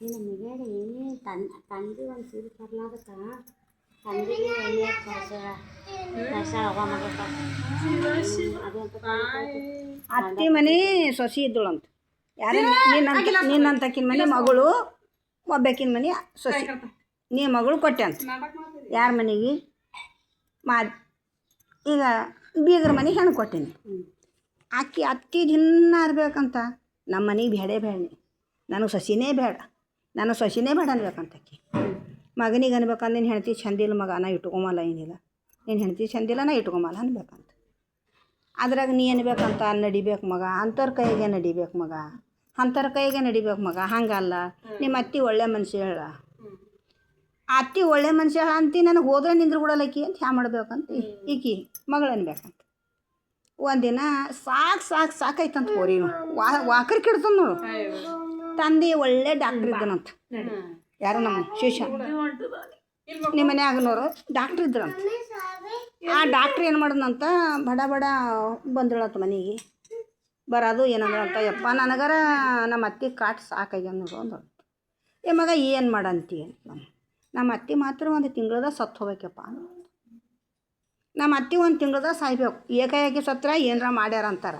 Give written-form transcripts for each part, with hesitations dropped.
ನಮಗೆ ತಂದೆ ಒಂದು ಸೀರೆ ತರ್ಲಾದಕ್ಕ ತಂದೆಗೆ ಎಣ್ಣೆ ಅತ್ತಿ ಮನೆ ಸೊಸಿ ಇದ್ದಳಂತ ಯಾರ ನಿನ್ನಂತಕಿನ ಮನೆ ಮಗಳು ಒಬ್ಬಾಕಿನ ಮನೆ ಸೊಸಿ ನೀ ಮಗಳು ಕೊಟ್ಟೆ ಅಂತ ಯಾರ ಮನೆಗೆ ಈಗ ಬೀಗರ ಮನೆಗೆ ಹೆಣ್ಣು ಕೊಟ್ಟೀನಿ ಆಕಿ ಅತ್ತಿ ದಿನ ಇರ್ಬೇಕಂತ ನಮ್ಮ ಮನೆಗೆ ಬೇಡೇ ಬೇಡ ನನಗೆ ಸೊಸಿನೇ ಬೇಡ ನಾನು ಸೊಸಿನೇ ಬೇಡ ಅನ್ಬೇಕಂತ ಆಕಿ ಮಗನಿಗೆ ಅನ್ಬೇಕಂದು ನಿನ್ನ ಹೆಂಡತಿ ಚಂದಿಲ್ಲ ಮಗ ನಾ ಇಟ್ಕೊಂಬಲ್ಲ ಏನಿಲ್ಲ ನಿನ್ನ ಹೆಂಡತಿ ಚಂದಿಲ್ಲ ನಾ ಇಟ್ಕೊಂಬಲ್ಲ ಅನ್ಬೇಕಂತ ಅದ್ರಾಗ ನೀ ಅನ್ಬೇಕಂತ ನಡಿಬೇಕು ಮಗ ಅಂಥವ್ರ ಕೈಗೆ ನಡಿಬೇಕು ಮಗ ಅಂಥವ್ರ ಕೈಗೆ ನಡಿಬೇಕು ಮಗ ಹಂಗಲ್ಲ ನಿಮ್ಮ ಅತ್ತಿ ಒಳ್ಳೆ ಮನುಷ್ಯ ಹೇಳ ಅತ್ತಿ ಒಳ್ಳೆ ಮನುಷ್ಯ ಅಂತಿ ನನಗೆ ಹೋದ್ರೆ ನಿಂದ್ರು ಬಿಡಲ್ಲಕ್ಕಿ ಅಂತ ಹ್ಯಾ ಮಾಡ್ಬೇಕಂತ ಈಕಿ ಮಗಳು ಅನ್ಬೇಕಂತ ಒಂದಿನ ಸಾಕಾಯ್ತಂತ ಹೋರಿ ವಾಕರ್ ಕೆಡ್ತಂದು ನೋಡು ತಂದೆ ಒಳ್ಳೆ ಡಾಕ್ಟ್ರ್ ಇದ್ದನಂತ ಯಾರು ನಮ್ಮ ಶಿಷ್ಯ ನಿಮ್ಮ ಮನ್ಯಾಗನವರು ಡಾಕ್ಟ್ರ್ ಇದ್ರಂತ ಆ ಡಾಕ್ಟ್ರ್ ಏನು ಮಾಡಿದ್ನಂತ ಬಡ ಬಂದಳಂತ ಮನೆಗೆ ಬರೋದು ಏನಂದ್ರಂತ ಯಪ್ಪ ನನಗರ ನಮ್ಮ ಅತ್ತಿ ಕಾಟ್ ಸಾಕಾಗ್ಯ ನೋಡು ಅಂದ ಏ ಮಗ ಏನು ಮಾಡಂತಿ ನಮ್ಮ ಅತ್ತಿ ಮಾತ್ರ ಒಂದು ತಿಂಗಳದ ಸತ್ತು ಹೋಗ್ಬೇಕಪ್ಪ ನಮ್ಮ ಅತ್ತಿ ಒಂದು ತಿಂಗಳದ ಸಾಯ್ಬೇಕು ಏಕಾಏಕಿ ಸತ್ರ ಏನರ ಮಾಡ್ಯಾರ ಅಂತಾರ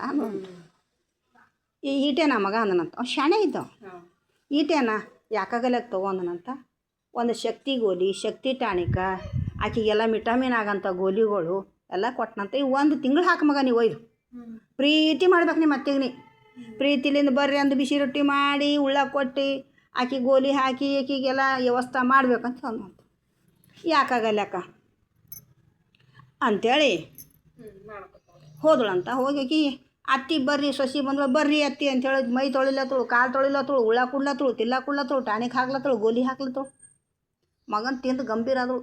ಈಟೇನ ಮಗ ಅಂದನಂತ ಅವ್ನು ಶಾಣೆ ಇದ್ದವ ಈಟೇನ ಯಾಕಾಗಲಕ್ಕೆ ತೊಗೊಂಡನಂತ ಒಂದು ಶಕ್ತಿ ಗೋಲಿ ಶಕ್ತಿ ಟಾಣಿಕ ಆಕೆಗೆಲ್ಲ ವಿಟಮಿನ್ ಆಗಂಥ ಗೋಲಿಗಳು ಎಲ್ಲ ಕೊಟ್ಟನಂತ ಈ ಒಂದು ತಿಂಗಳು ಹಾಕಿ ಮಗ ನೀವು ಒಯ್ದು ಪ್ರೀತಿ ಮಾಡ್ಬೇಕು ನಿಮ್ಮ ಅತ್ತಿಗೆ ನೀ ಪ್ರೀತಿಲಿಂದ ಬರ್ರಿ ಅಂದು ಬಿಸಿ ರೊಟ್ಟಿ ಮಾಡಿ ಉಳ್ಳ ಕೊಟ್ಟು ಆಕೆ ಗೋಲಿ ಹಾಕಿ ಆಕೆಗೆಲ್ಲ ವ್ಯವಸ್ಥೆ ಮಾಡ್ಬೇಕಂತ ಅಂದಂತ ಯಾಕಾಗಲ್ಲಕ್ಕ ಅಂಥೇಳಿ ಹೋದಳಂತ ಹೋಗಿ ಅತ್ತಿ ಬರ್ರಿ ಸೊಸಿ ಬಂದಳು ಬರ್ರಿ ಅತ್ತಿ ಅಂಥೇಳಿ ಮೈ ತೊಳಿಲತ್ತಳು ಕಾಲು ತೊಳಿಲತ್ತಳು ಉಳ್ಳ ಕುಡ್ಲತ್ತಳು ತಿಲ್ಲ ಕುಡ್ಲತ್ತಳು ಟಾಣಿಕ್ ಹಾಕ್ಲತ್ತಳು ಗೋಲಿ ಹಾಕ್ಲತ್ತಳು ಮಗನ ತಿಂದು ಗಂಭೀರ ಆದಳು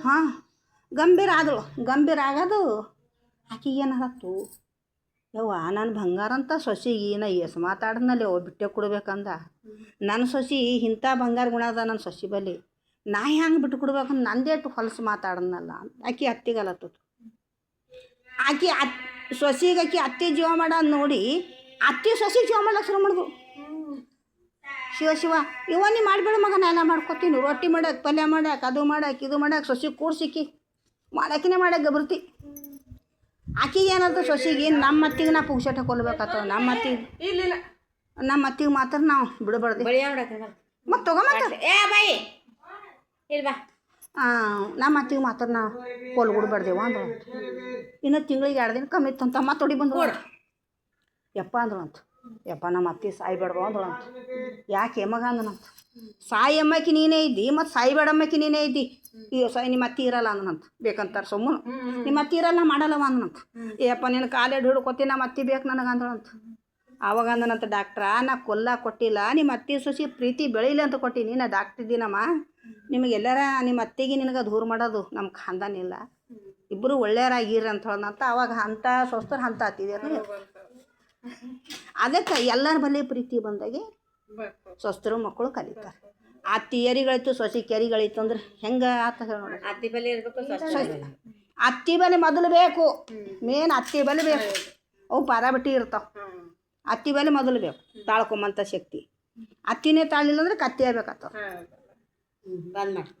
ಹಾಂ ಗಂಭೀರ ಆಗೋದು ಆಕೆಗೆ ಏನಾಗತ್ತು ಯವ್ವ ನಾನು ಬಂಗಾರ ಅಂತ ಸೊಸಿಗೆ ನಾ ಎಸ್ ಮಾತಾಡಿದ್ನಲ್ಲಿ ಬಿಟ್ಟೆ ಕೊಡ್ಬೇಕಂದ ನನ್ನ ಸೊಸಿ ಇಂಥ ಬಂಗಾರ ಗುಣ ಅದ ನನ್ನ ಸೊಸಿ ಬಲ್ಲಿ ನಾ ಹೆಂಗೆ ಬಿಟ್ಟು ಕೊಡ್ಬೇಕಂದು ನಂದೇಟು ಹೊಲಸು ಮಾತಾಡದ್ನಲ್ಲ ಆಕೆ ಅತ್ತಿಗಲತ್ತದು ಆಕೆ ಸೊಸಿಗೆ ಆಕೆ ಅತ್ತಿ ಜೀವ ಮಾಡೋದು ನೋಡಿ ಅತ್ತಿ ಸೊಸಿಗೆ ಜೀವ ಮಾಡ್ಲಿಕ್ಕೆ ಶುರು ಮಾಡಿದ್ರು ಶಿವ ಇವ ನೀ ಮಾಡಿಬೇಡ ಮಗ ನಾ ಎಲ್ಲ ಮಾಡ್ಕೊತೀನಿ ರೊಟ್ಟಿ ಮಾಡಕ್ಕೆ ಪಲ್ಯ ಮಾಡಕ್ಕೆ ಅದು ಮಾಡಕ್ಕೆ ಇದು ಮಾಡಕ್ಕೆ ಸೊಸಿಗೆ ಕೂಡ್ಸಿಕ್ಕಿ ಮಾಡಾಕಿನೇ ಮಾಡಕ್ಕೆ ಗಬರ್ತಿ ಆಕೆಗೆ ಏನಂತ ಸೊಸಿಗೆ ನಮ್ಮ ಅತ್ತಿಗೆ ನಾ ಪುಗ್ಸಟ್ಟೆ ಕೊಲ್ಬೇಕಾಗ್ತವ ನಮ್ಮ ಅತ್ತಿಗೆ ಮಾತ್ರ ನಾವು ಬಿಡಬಾರ್ದು ಮತ್ತು ತೊಗೊಂಬತ್ತ ನಮ್ಮ ಅತ್ತಿಗೆ ಮಾತ್ರ ನಾವು ಕೊಲ್ಬಿಡ್ಬಾರ್ದೇವ ಅಂದ ಇನ್ನೂ ತಿಂಗಳಿಗೆ 2 ದಿನ ಕಮ್ಮಿ ಇತ್ತಂತ ಮತ್ತೆ ಹೊಡಿ ಬಂದು ಯಪ್ಪ ಅಂದಳಂತ ಯಪ್ಪ ನಮ್ಮ ಅತ್ತಿ ಸಾಯ್ಬೇಡ್ಬೋ ಅಂದಳಂತ ಯಾಕೆ ಮಗ ಅಂದನಂತ ಸಾಯಿ ಅಮ್ಮಕ್ಕಿ ನೀನೇ ಇದ್ದಿ ಮತ್ತು ಸಾಯ್ಬೇಡಮ್ಮಕ್ಕಿ ನೀನೇ ಇದ್ದಿ ಈಗ ನಿಮ್ಮ ಅತ್ತಿ ಇರಲ್ಲ ಅಂದನಂತ ಬೇಕಂತಾರೆ ಸುಮ್ಮನೆ ನಿಮ್ಮ ಅತ್ತಿ ಇರಲ್ಲ ಮಾಡಲ್ಲವ ಅಂದನಂತ ಏಪ್ಪ ನಿನ್ನ ಕಾಲೇಡ್ ಹಿಡ್ಕೊತೀನಿ ನಮ್ಮ ಅತ್ತಿ ಬೇಕು ನನಗೆ ಅಂದಳಂತ ಆವಾಗ ಅಂದನಂತ ಡಾಕ್ಟ್ರ ನಾ ಕೊಟ್ಟಿಲ್ಲ ನಿಮ್ಮ ಅತ್ತಿ ಸೊಸಿ ಪ್ರೀತಿ ಬೆಳೀಲಿ ಅಂತ ಕೊಟ್ಟೀನಿ ನಾ ಡಾಕ್ಟ್ರ್ ಇದ್ದೀನಮ್ಮ ನಿಮಗೆಲ್ಲರ ನಿಮ್ಮ ಅತ್ತಿಗೆ ನಿನಗೆ ದೂರ ಮಾಡೋದು ನಮ್ಮ ಖಾನ್ದಾನಿಲ್ಲ ಇಬ್ಬರು ಒಳ್ಳೆಯರಾಗಿರ್ರಿ ಅಂತ ಹೇಳಂತ ಅವಾಗ ಅಂಥ ಸ್ವಸ್ಥರು ಅಂತ ಹತ್ತಿದ್ಯಾರ ಅದಕ್ಕೆ ಎಲ್ಲರ ಬಳಿ ಪ್ರೀತಿ ಬಂದಾಗೆ ಸ್ವಸ್ಥರು ಮಕ್ಕಳು ಕಲಿತಾರೆ ಅತ್ತಿಯರಿಗಳಿತ್ತು ಸೊಸಿ ಕೆರಿಗಳಿತ್ತು ಅಂದ್ರೆ ಹೆಂಗೆ ಆತ ನೋಡಿ ಅತ್ತಿ ಬಲೆ ಮೊದಲು ಬೇಕು ಮೇನ್ ಅತ್ತಿ ಬಲೆ ಬೇಕು ಅವು ಪಾರಾಬಿಟ್ಟಿ ಇರ್ತಾವೆ ಅತ್ತಿ ಬಲೆ ಮೊದಲು ಬೇಕು ತಾಳ್ಕೊಂಬಂಥ ಶಕ್ತಿ ಅತ್ತಿನೇ ತಾಳಿಲ್ಲ ಅಂದ್ರೆ ಕತ್ತಿ ಆಗ್ಬೇಕಾಗ್ತವೆ ಬಂದ್ ಮಾಡಿ